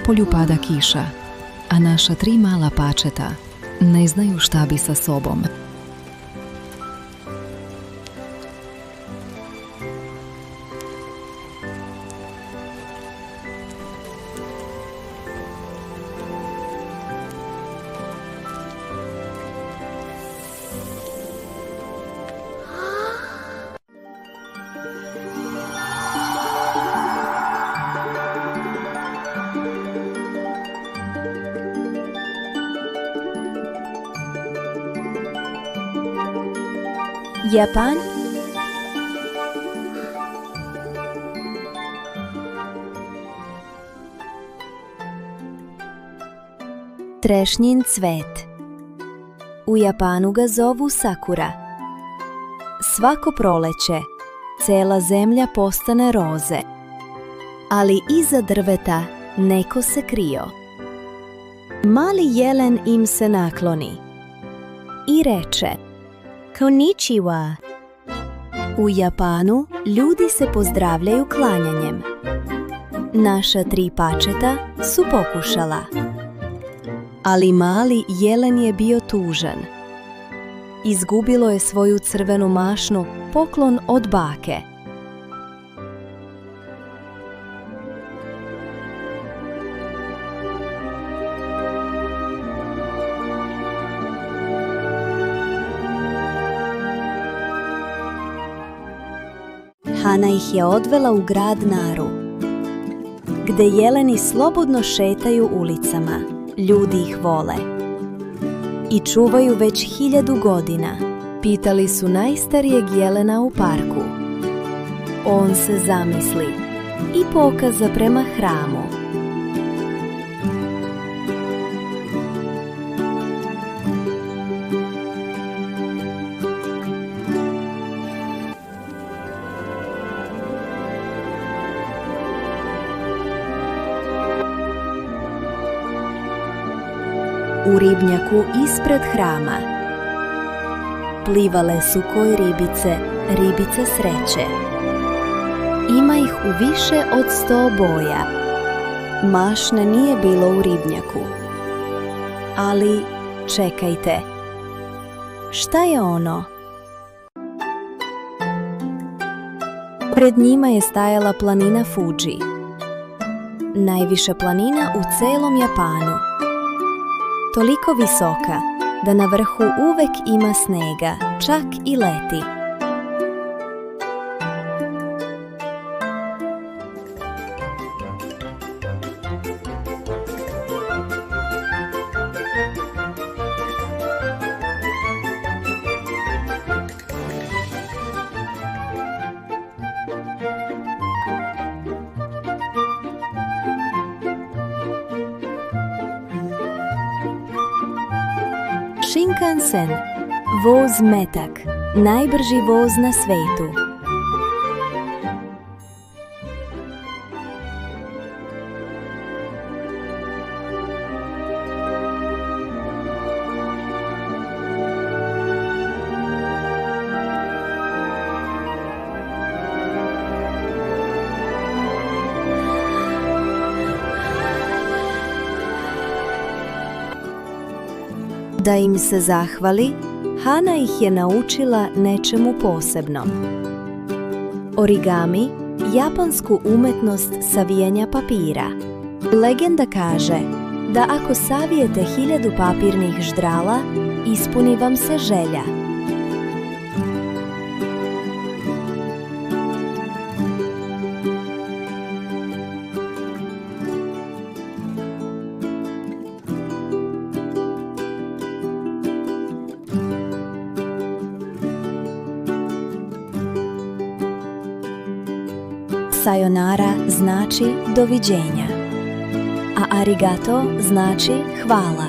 napolju pada kiša, a naša 3 mala pačeta ne znaju šta bi sa sobom. Japan? Trešnjin cvet. U Japanu ga zovu sakura. Svako proleće cela zemlja postane roze, ali iza drveta neko se krio. Mali jelen im se nakloni i reče: Konnichiwa. U Japanu ljudi se pozdravljaju klanjanjem. Naša 3 pačeta su pokušala, ali mali jelen je bio tužan. Izgubilo je svoju crvenu mašnu, poklon od bake. Hana ih je odvela u grad Naru, gde jeleni slobodno šetaju ulicama, ljudi ih vole i čuvaju već 1000 godina. Pitali su najstarijeg jelena u parku. On se zamisli i pokaza prema hramu. U ribnjaku ispred hrama plivale su koj ribice, ribice sreće. Ima ih u više od 100 boja. Mašne nije bilo u ribnjaku. Ali čekajte, šta je ono? Pred njima je stajala planina Fuji, najviša planina u celom Japanu. Toliko visoka da na vrhu uvek ima snega, čak i leti. Shinkansen, voz metak, najbrži voz na svetu. Da im se zahvali, Hana ih je naučila nečemu posebnom. Origami, japansku umetnost savijanja papira. Legenda kaže da ako savijete 1000 papirnih ždrala, ispuni vam se želja. Sayonara znači doviđenja, a arigato znači hvala.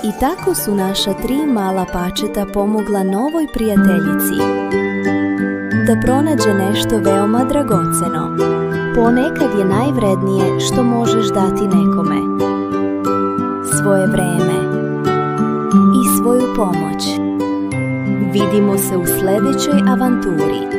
I tako su naša 3 mala pačeta pomogla novoj prijateljici da pronađe nešto veoma dragoceno. Ponekad je najvrednije što možeš dati nekome: svoje vreme i svoju pomoć. Vidimo se u sljedećoj avanturi.